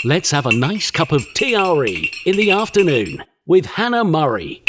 Let's have a nice cup of TRE in the afternoon with Hannah Murray.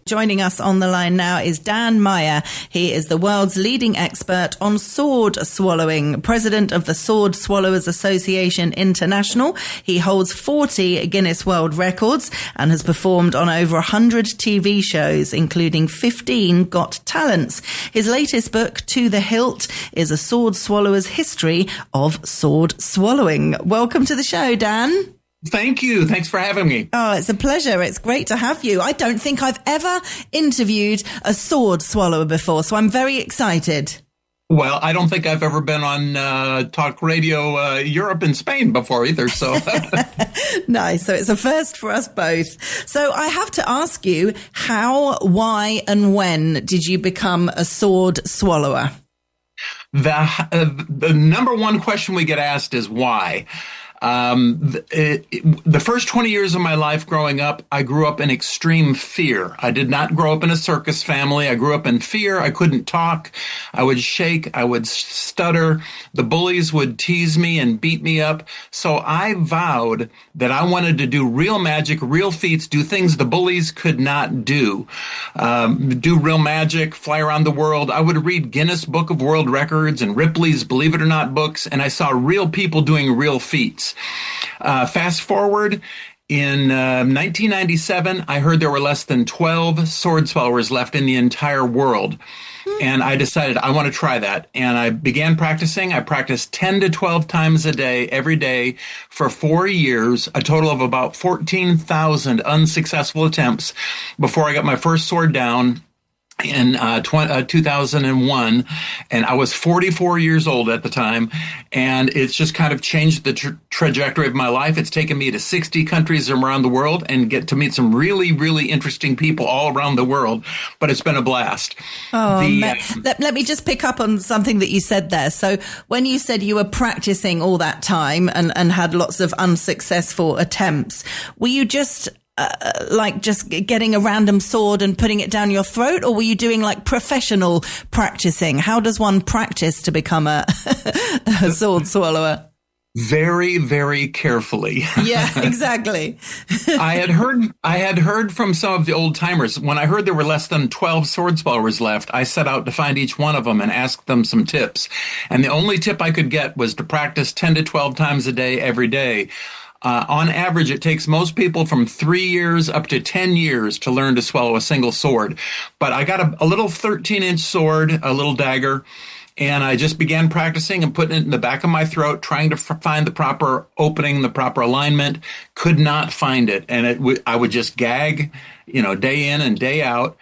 Joining us on the line now is Dan Meyer. He is the world's leading expert on sword swallowing, president of the Sword Swallowers Association International. He holds 40 Guinness World Records and has performed on over 100 TV shows, including 15 Got Talents. His latest book, To the Hilt, is a sword swallower's history of sword swallowing. Welcome to the show, Dan. Thank you. Thanks for having me. Oh, it's a pleasure. It's great to have you. I don't think I've ever interviewed a sword swallower before, so I'm very excited. Well, I don't think I've ever been on talk radio Europe and Spain before either. So nice. So it's a first for us both. So I have to ask you, how, why, and when did you become a sword swallower? The number one question we get asked is why. The first 20 years of my life growing up, I grew up in extreme fear. I did not grow up in a circus family. I grew up in fear. I couldn't talk. I would shake. I would stutter. The bullies would tease me and beat me up. So I vowed that I wanted to do real magic, real feats, do things the bullies could not do. Do real magic, fly around the world. I would read Guinness Book of World Records and Ripley's Believe It or Not books, and I saw real people doing real feats. Fast forward, in 1997, I heard there were less than 12 sword swallowers left in the entire world. And I decided I want to try that. And I began practicing. I practiced 10 to 12 times a day, every day for 4 years, a total of about 14,000 unsuccessful attempts before I got my first sword down in 2001, and I was 44 years old at the time, and it's just kind of changed the trajectory of my life. It's taken me to 60 countries around the world and get to meet some really, really interesting people all around the world, but it's been a blast. Oh, let me just pick up on something that you said there. So when you said you were practicing all that time and had lots of unsuccessful attempts, were you just just getting a random sword and putting it down your throat, or were you doing like professional practicing? How does one practice to become a sword swallower? Very, very carefully. Yeah, exactly. I had heard from some of the old timers. When I heard there were less than 12 sword swallowers left, I set out to find each one of them and ask them some tips. And the only tip I could get was to practice 10 to 12 times a day, every day. On average, it takes most people from 3 years up to 10 years to learn to swallow a single sword. But I got a little 13-inch sword, a little dagger, and I just began practicing and putting it in the back of my throat, trying to find the proper opening, the proper alignment. Could not find it. And I would just gag, day in and day out.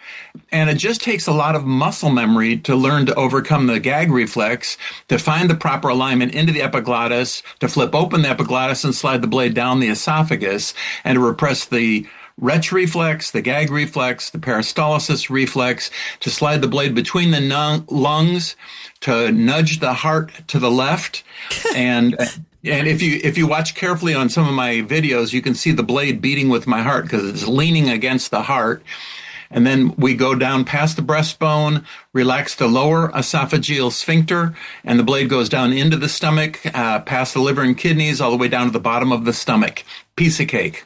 And it just takes a lot of muscle memory to learn to overcome the gag reflex, to find the proper alignment into the epiglottis, to flip open the epiglottis and slide the blade down the esophagus, and to repress the retch reflex, the gag reflex, the peristalsis reflex, to slide the blade between the lungs, to nudge the heart to the left. And if you watch carefully on some of my videos, you can see the blade beating with my heart because it's leaning against the heart. And then we go down past the breastbone, relax the lower esophageal sphincter, and the blade goes down into the stomach, past the liver and kidneys, all the way down to the bottom of the stomach. Piece of cake.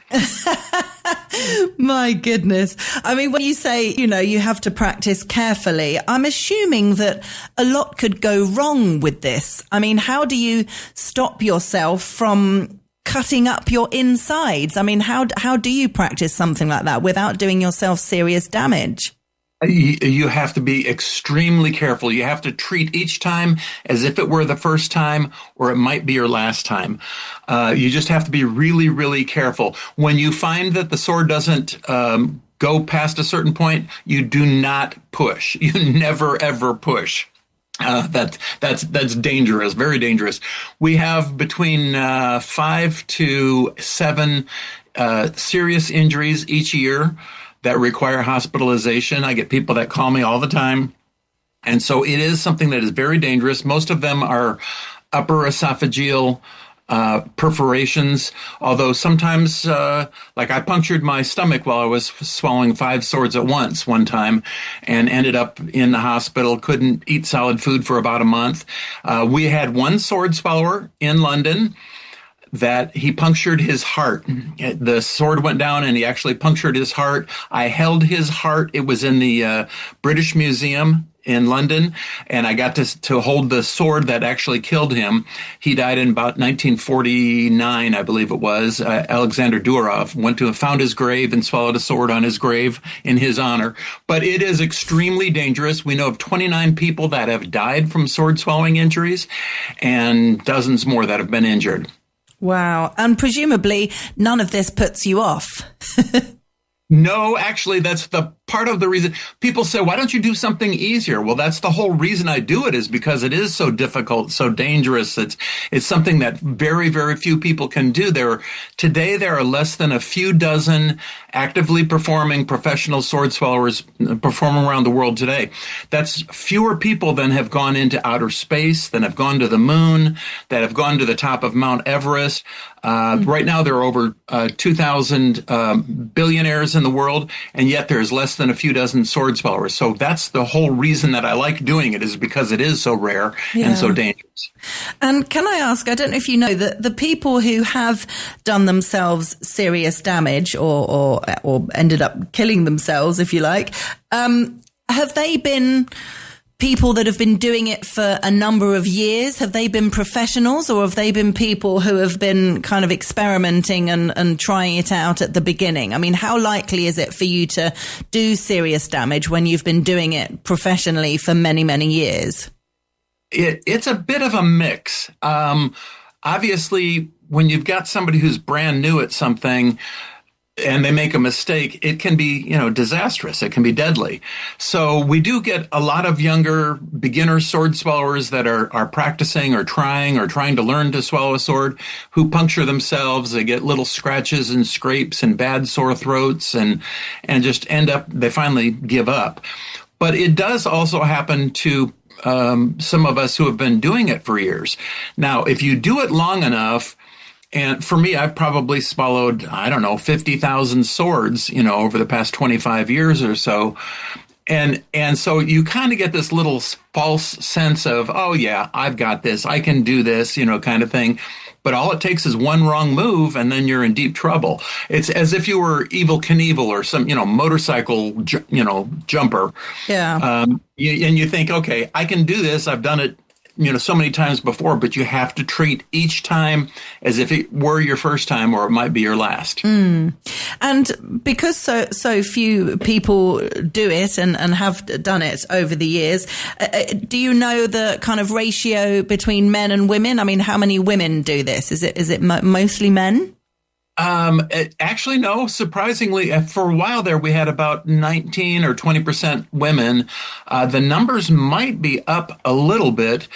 My goodness. I mean, when you say, you have to practice carefully, I'm assuming that a lot could go wrong with this. I mean, how do you stop yourself from cutting up your insides? I mean, how do you practice something like that without doing yourself serious damage? You have to be extremely careful. You have to treat each time as if it were the first time or it might be your last time. You just have to be really, really careful. When you find that the sword doesn't go past a certain point, you do not push. You never, ever push. That's dangerous, very dangerous. We have between 5 to 7 serious injuries each year that require hospitalization. I get people that call me all the time. And so it is something that is very dangerous. Most of them are upper esophageal perforations, although sometimes, like I punctured my stomach while I was swallowing 5 swords at once one time and ended up in the hospital, couldn't eat solid food for about a month. We had one sword swallower in London that he punctured his heart. The sword went down and he actually punctured his heart. I held his heart. It was in the British Museum in London, and I got to hold the sword that actually killed him. He died in about 1949, I believe it was. Alexander Durov found his grave and swallowed a sword on his grave in his honor. But it is extremely dangerous. We know of 29 people that have died from sword swallowing injuries and dozens more that have been injured. Wow. And presumably none of this puts you off. No, actually, that's the part of the reason people say, why don't you do something easier? Well, that's the whole reason I do it, is because it is so difficult, so dangerous. It's something that very, very few people can do. Today, there are less than a few dozen actively performing professional sword swallowers performing around the world today. That's fewer people than have gone into outer space, than have gone to the moon, that have gone to the top of Mount Everest. Right now, there are over 2,000 billionaires in the world, and yet there's less than a few dozen sword swallowers. So that's the whole reason that I like doing it, is because it is so rare and so dangerous. And can I ask, I don't know if you know, that the people who have done themselves serious damage or ended up killing themselves, if you like, have they been people that have been doing it for a number of years? Have they been professionals, or have they been people who have been kind of experimenting and trying it out at the beginning? I mean, how likely is it for you to do serious damage when you've been doing it professionally for many, many years? It's a bit of a mix. Obviously, when you've got somebody who's brand new at something and they make a mistake, it can be, disastrous. It can be deadly. So we do get a lot of younger beginner sword swallowers that are practicing or trying to learn to swallow a sword, who puncture themselves. They get little scratches and scrapes and bad sore throats and just they finally give up. But it does also happen to some of us who have been doing it for years. Now, if you do it long enough, and for me, I've probably swallowed, 50,000 swords, over the past 25 years or so. And so you kind of get this little false sense of, oh yeah, I've got this, I can do this, kind of thing. But all it takes is one wrong move, and then you're in deep trouble. It's as if you were Evel Knievel or some, motorcycle, jumper. Yeah. And you think, okay, I can do this. I've done it, so many times before, but you have to treat each time as if it were your first time, or it might be your last. And because so few people do it and have done it over the years, do you know the kind of ratio between men and women? I mean, how many women do this? Is it mostly men? Actually, no. Surprisingly, for a while there, we had about 19 or 20% women. The numbers might be up a little bit.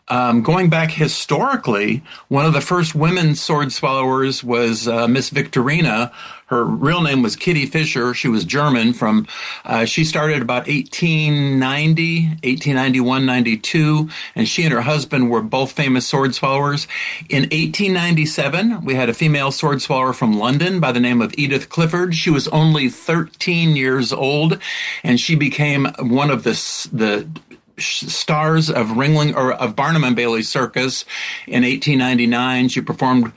Going back historically, one of the first women sword swallowers was Miss Victorina. Her real name was Kitty Fisher. She was German she started about 1891, 92, and she and her husband were both famous sword swallowers. In 1897, we had a female sword swallower from London by the name of Edith Clifford. She was only 13 years old, and she became one of the stars of Barnum and Bailey Circus in 1899. She performed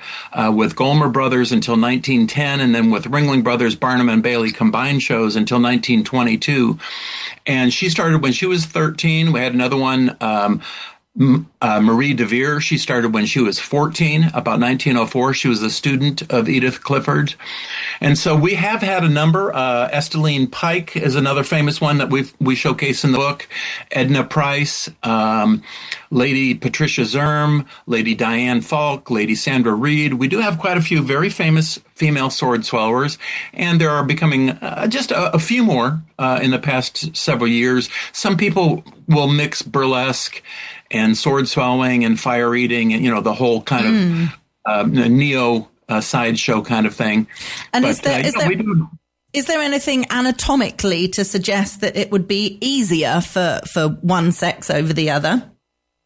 with Goldmer Brothers until 1910, and then with Ringling Brothers, Barnum and Bailey combined shows until 1922. And she started when she was 13. We had another one, Marie DeVere. She started when she was 14, about 1904. She was a student of Edith Clifford. And so we have had a number. Esteline Pike is another famous one that we showcase in the book. Edna Price, Lady Patricia Zerm, Lady Diane Falk, Lady Sandra Reed. We do have quite a few very famous female sword swallowers, and there are becoming just a few more in the past several years. Some people will mix burlesque and sword swallowing and fire eating, and the whole kind of neo sideshow kind of thing. And is there anything anatomically to suggest that it would be easier for one sex over the other?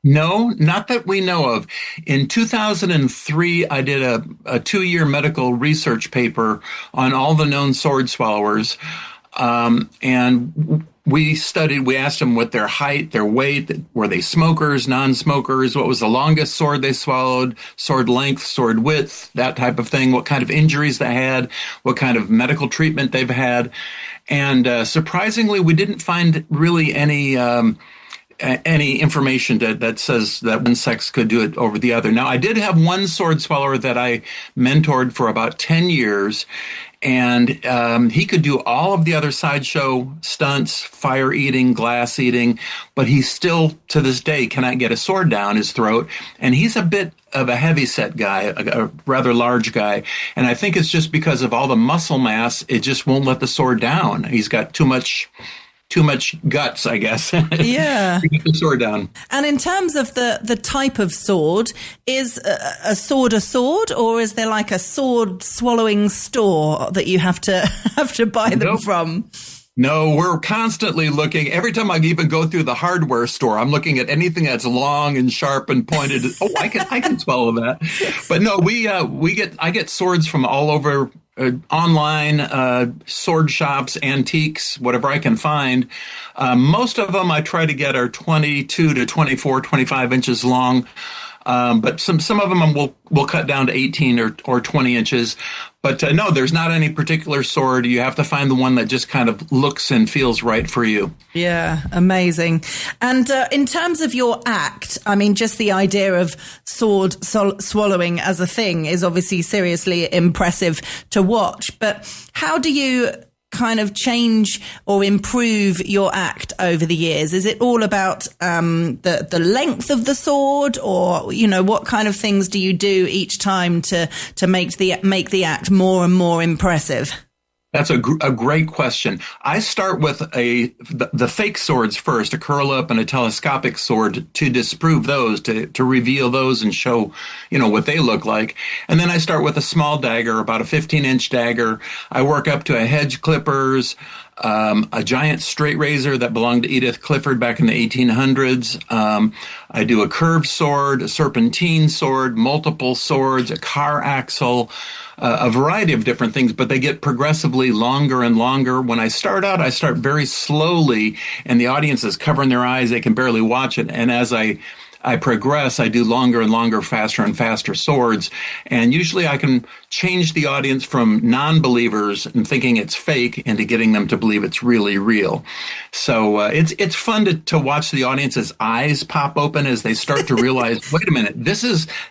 No, not that we know of. In 2003, I did a 2-year medical research paper on all the known sword swallowers. And we asked them what their height, their weight, were they smokers, non-smokers, what was the longest sword they swallowed, sword length, sword width, that type of thing, what kind of injuries they had, what kind of medical treatment they've had. And surprisingly, we didn't find really any information that says that one sex could do it over the other. Now, I did have one sword swallower that I mentored for about 10 years, and he could do all of the other sideshow stunts, fire eating, glass eating, but he still, to this day, cannot get a sword down his throat. And he's a bit of a heavy-set guy, a rather large guy. And I think it's just because of all the muscle mass, it just won't let the sword down. He's got too much guts, I guess. Yeah. To get the sword down. And in terms of the type of sword, is a sword, or is there like a sword swallowing store that you have to buy them from? No, we're constantly looking. Every time I even go through the hardware store, I'm looking at anything that's long and sharp and pointed. Oh, I can swallow that. But no, I get swords from all over, online, sword shops, antiques, whatever I can find. Most of them I try to get are 22 to 24, 25 inches long. But some of them we'll cut down to 18 or 20 inches. But no, there's not any particular sword. You have to find the one that just kind of looks and feels right for you. Yeah, amazing. And in terms of your act, I mean, just the idea of sword swallowing as a thing is obviously seriously impressive to watch. But how do you kind of change or improve your act over the years? Is it all about the length of the sword, or what kind of things do you do each time to make the act more and more impressive? That's a great question. I start with the fake swords first, a curl up and a telescopic sword, to disprove those, to reveal those and show, what they look like. And then I start with a small dagger, about a 15-inch dagger. I work up to a hedge clippers, a giant straight razor that belonged to Edith Clifford back in the 1800s. I do a curved sword, a serpentine sword, multiple swords, a car axle, a variety of different things, but they get progressively longer and longer. When I start out, I start very slowly, and the audience is covering their eyes. They can barely watch it. And as I progress, I do longer and longer, faster and faster swords. And usually I can change the audience from non-believers and thinking it's fake into getting them to believe it's really real. So it's fun to watch the audience's eyes pop open as they start to realize, wait a minute,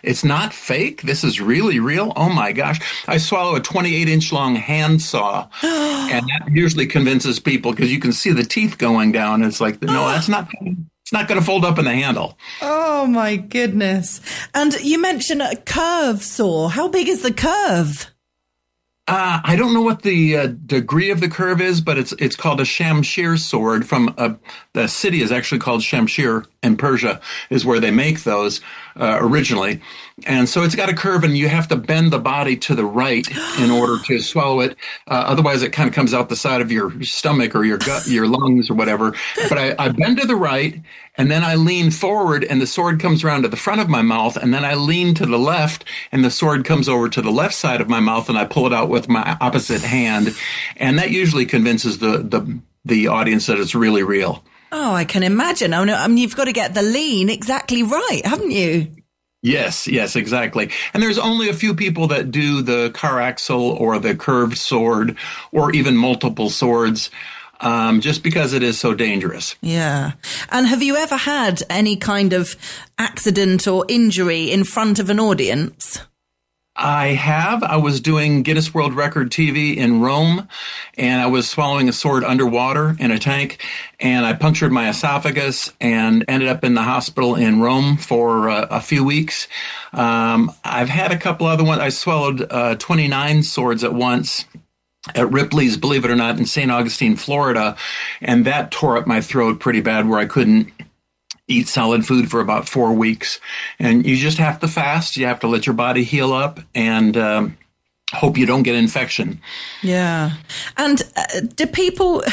it's not fake. This is really real. Oh my gosh. I swallow a 28-inch long handsaw, and that usually convinces people because you can see the teeth going down. It's like, no, that's not. It's not going to fold up in the handle. Oh, my goodness. And you mentioned a curve saw. How big is the curve? I don't know what the degree of the curve is, but it's called a Shamshir sword. From the city is actually called Shamshir in Persia, is where they make those originally. And so it's got a curve, and you have to bend the body to the right in order to swallow it. Otherwise, it kind of comes out the side of your stomach or your gut, your lungs or whatever. But I bend to the right, and then I lean forward, and the sword comes around to the front of my mouth, and then I lean to the left, and the sword comes over to the left side of my mouth, and I pull it out with my opposite hand. And that usually convinces the audience that it's really real. Oh, I can imagine. I mean, you've got to get the lean exactly right, haven't you? Yes, exactly. And there's only a few people that do the car axle or the curved sword or even multiple swords, just because it is so dangerous. Yeah. And have you ever had any kind of accident or injury in front of an audience? I have. I was doing Guinness World Record TV in Rome, and I was swallowing a sword underwater in a tank, and I punctured my esophagus and ended up in the hospital in Rome for a few weeks. I've had a couple other ones. I swallowed 29 swords at once at Ripley's, believe it or not, in St. Augustine, Florida, and that tore up my throat pretty bad where I couldn't eat solid food for about 4 weeks. And you just have to fast. You have to let your body heal up and hope you don't get infection. Yeah. And do people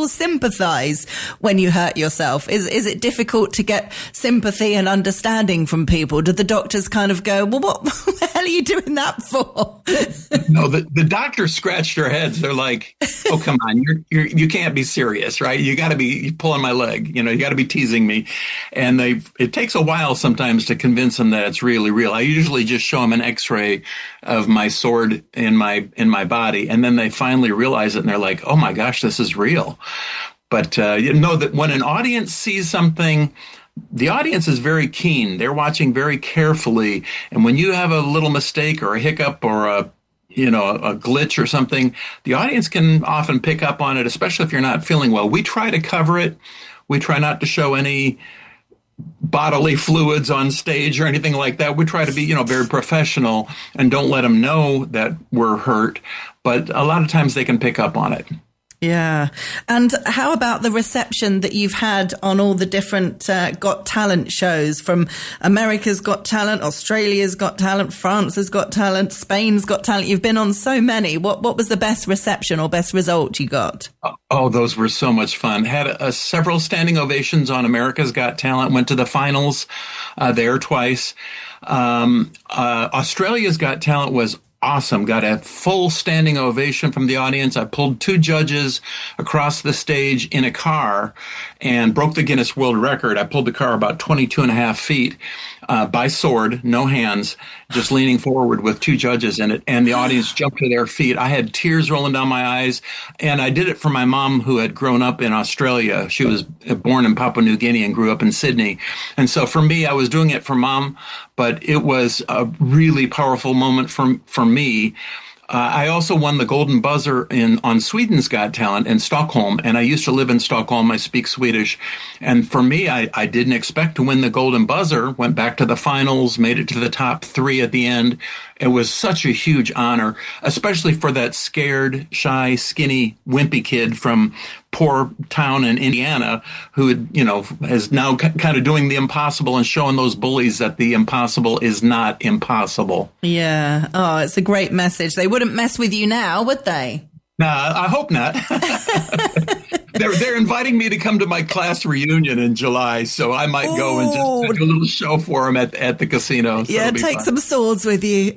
sympathize when you hurt yourself? Is it difficult to get sympathy and understanding from people? Do the doctors kind of go, well, what the hell are you doing that for? No, the doctors scratched their heads. They're like, "Oh, come on, you can't be serious, right? You got to be pulling my leg. You got to be teasing me." And it takes a while sometimes to convince them that it's really real. I usually just show them an X-ray of my sword in my body, and then they finally realize it, and they're like, "Oh my gosh, this is real." But that when an audience sees something, the audience is very keen. They're watching very carefully. And when you have a little mistake or a hiccup or a glitch or something, the audience can often pick up on it, especially if you're not feeling well. We try to cover it. We try not to show any bodily fluids on stage or anything like that. We try to be, very professional and don't let them know that we're hurt. But a lot of times they can pick up on it. Yeah. And how about the reception that you've had on all the different Got Talent shows, from America's Got Talent, Australia's Got Talent, France's Got Talent, Spain's Got Talent? You've been on so many. What was the best reception or best result you got? Oh, those were so much fun. Had several standing ovations on America's Got Talent, went to the finals there twice. Australia's Got Talent was awesome. Got a full standing ovation from the audience. I pulled 2 judges across the stage in a car and broke the Guinness World Record. I pulled the car about 22 and a half feet by sword, no hands, just leaning forward with 2 judges in it. And the audience jumped to their feet. I had tears rolling down my eyes. And I did it for my mom, who had grown up in Australia. She was born in Papua New Guinea and grew up in Sydney. And so for me, I was doing it for Mom, but it was a really powerful moment for me. I also won the Golden Buzzer on Sweden's Got Talent in Stockholm, and I used to live in Stockholm. I speak Swedish, and for me, I didn't expect to win the Golden Buzzer. Went back to the finals, made it to the top 3 at the end. It was such a huge honor, especially for that scared, shy, skinny, wimpy kid from poor town in Indiana who is now kind of doing the impossible and showing those bullies that the impossible is not impossible. Yeah. Oh, it's a great message. They wouldn't mess with you now, would they? No, I hope not. They're inviting me to come to my class reunion in July, so I might go and just do a little show for them at the casino. So yeah, take some swords with you.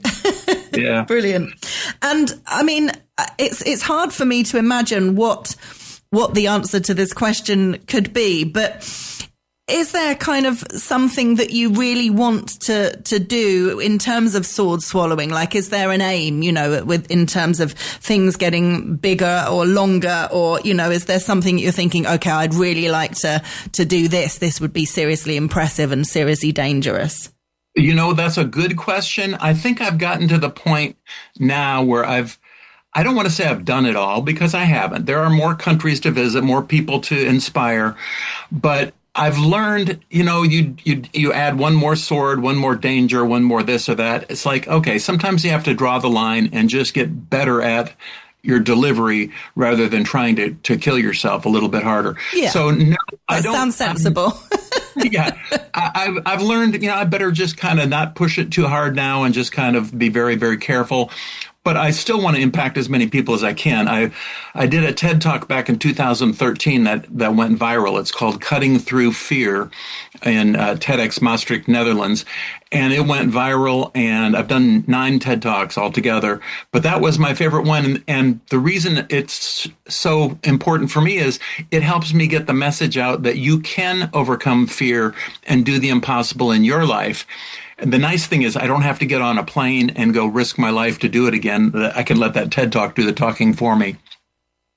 Yeah. Brilliant. And I mean, it's hard for me to imagine what the answer to this question could be, but is there kind of something that you really want to do in terms of sword swallowing? Like, is there an aim, in terms of things getting bigger or longer, or, is there something you're thinking, okay, I'd really like to do this. This would be seriously impressive and seriously dangerous. That's a good question. I think I've gotten to the point now where I don't want to say I've done it all, because I haven't. There are more countries to visit, more people to inspire, but I've learned, you add one more sword, one more danger, one more this or that. It's like, okay, sometimes you have to draw the line and just get better at your delivery rather than trying to kill yourself a little bit harder. Yeah. So no, that sounds sensible. Yeah. I've learned, I better just kind of not push it too hard now and just kind of be very, very careful. But I still want to impact as many people as I can. I did a TED Talk back in 2013 that went viral. It's called Cutting Through Fear in TEDx Maastricht, Netherlands. And it went viral, and I've done 9 TED Talks altogether. But that was my favorite one. And the reason it's so important for me is it helps me get the message out that you can overcome fear and do the impossible in your life. And the nice thing is I don't have to get on a plane and go risk my life to do it again. I can let that TED Talk do the talking for me.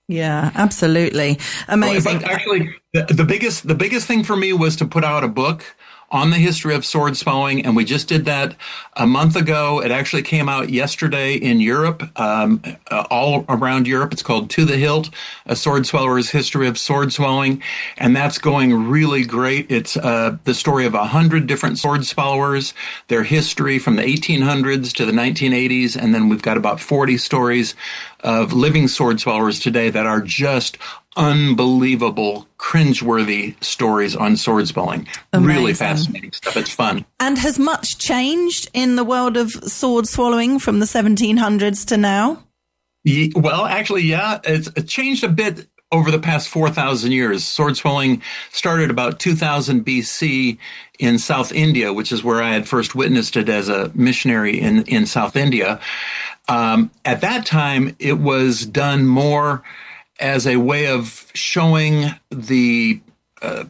Yeah, absolutely. Amazing. But actually, the biggest thing for me was to put out a book on the history of sword swallowing, and we just did that a month ago. It actually came out yesterday in Europe, all around Europe. It's called To the Hilt, A Sword Swallower's History of Sword Swallowing, and that's going really great. It's the story of 100 different sword swallowers, their history from the 1800s to the 1980s, and then we've got about 40 stories of living sword swallowers today that are just unbelievable, cringeworthy stories on sword swallowing. Amazing. Really fascinating stuff. It's fun. And has much changed in the world of sword swallowing from the 1700s to now? Well, actually, yeah, it's changed a bit over the past 4,000 years. Sword swelling started about 2000 BC in South India, which is where I had first witnessed it as a missionary in South India. At that time, it was done more as a way of showing the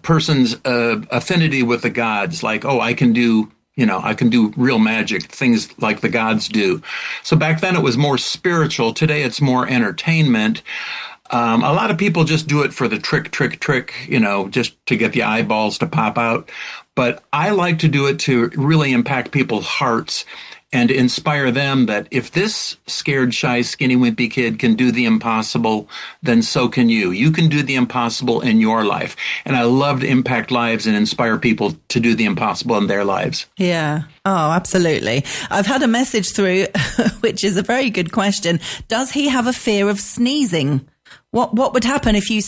person's affinity with the gods, like, oh, I can do real magic, things like the gods do. So back then it was more spiritual. Today it's more entertainment. A lot of people just do it for the trick, just to get the eyeballs to pop out. But I like to do it to really impact people's hearts and to inspire them that if this scared, shy, skinny, wimpy kid can do the impossible, then so can you. You can do the impossible in your life. And I love to impact lives and inspire people to do the impossible in their lives. Yeah. Oh, absolutely. I've had a message through, which is a very good question. Does he have a fear of sneezing? What would happen if you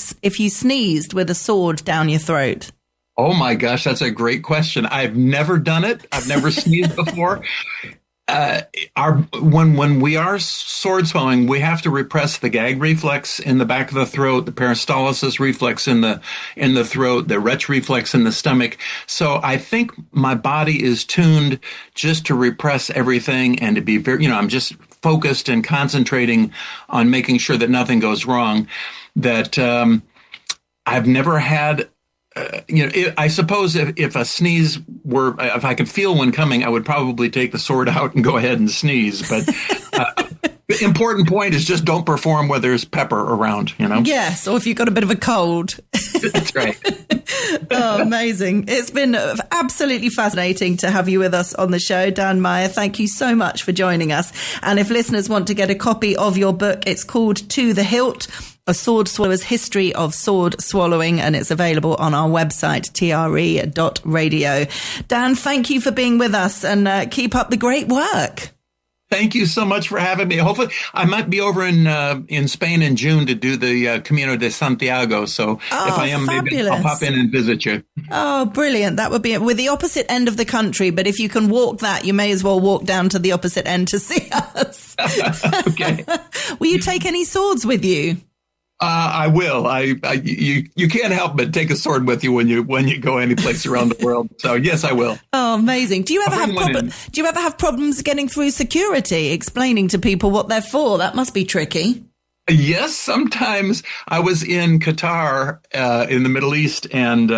sneezed with a sword down your throat? Oh my gosh, that's a great question. I've never done it. I've never sneezed before. When we are sword swallowing, we have to repress the gag reflex in the back of the throat, the peristalsis reflex in the throat, the retch reflex in the stomach. So I think my body is tuned just to repress everything and to be very, I'm just focused and concentrating on making sure that nothing goes wrong. That I've never had. I suppose if a sneeze if I could feel one coming, I would probably take the sword out and go ahead and sneeze. But the important point is just don't perform where there's pepper around, Yes, or if you've got a bit of a cold. That's right. Oh, amazing. It's been absolutely fascinating to have you with us on the show, Dan Meyer. Thank you so much for joining us. And if listeners want to get a copy of your book, it's called To the Hilt: A Sword Swallower's History of Sword Swallowing, and it's available on our website, TRE.radio. Dan, thank you for being with us, and keep up the great work. Thank you so much for having me. Hopefully, I might be over in Spain in June to do the Camino de Santiago. So if I am, maybe I'll pop in and visit you. Oh, brilliant. That would be with the opposite end of the country. But if you can walk that, you may as well walk down to the opposite end to see us. Okay. Will you take any swords with you? I will. You can't help but take a sword with you when you go any place around the world. So yes, I will. Oh, amazing! Do you ever have problems getting through security, explaining to people what they're for? That must be tricky. Yes, sometimes. I was in Qatar, in the Middle East, and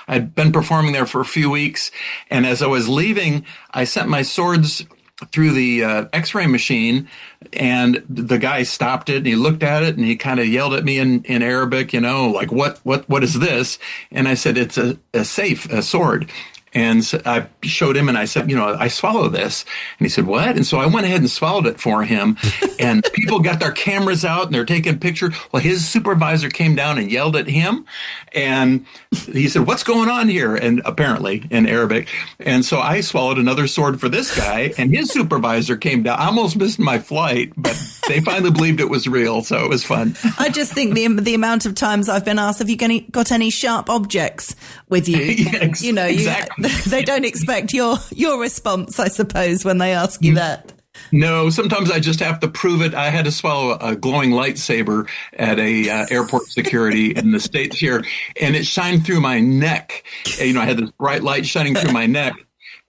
I'd been performing there for a few weeks. And as I was leaving, I sent my swords through the X-ray machine, and the guy stopped it and he looked at it and he kind of yelled at me in Arabic, like what is this? And I said, it's a safe, a sword. And so I showed him and I said, I swallow this. And he said, what? And so I went ahead and swallowed it for him. And people got their cameras out and they're taking pictures. Well, his supervisor came down and yelled at him. And he said, what's going on here? And apparently in Arabic. And so I swallowed another sword for this guy. And his supervisor came down. I almost missed my flight, but they finally believed it was real. So it was fun. I just think the amount of times I've been asked, have you got any sharp objects with you? Yeah, exactly. They don't expect your response, I suppose, when they ask you that. No, sometimes I just have to prove it. I had to swallow a glowing lightsaber at a airport security in the States here, and it shined through my neck. I had this bright light shining through my neck,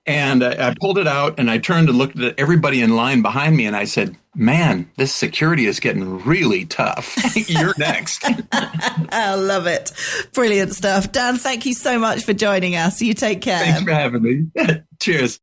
and I pulled it out, and I turned and looked at everybody in line behind me, and I said, man, this security is getting really tough. You're next. I love it. Brilliant stuff. Dan, thank you so much for joining us. You take care. Thanks for having me. Cheers.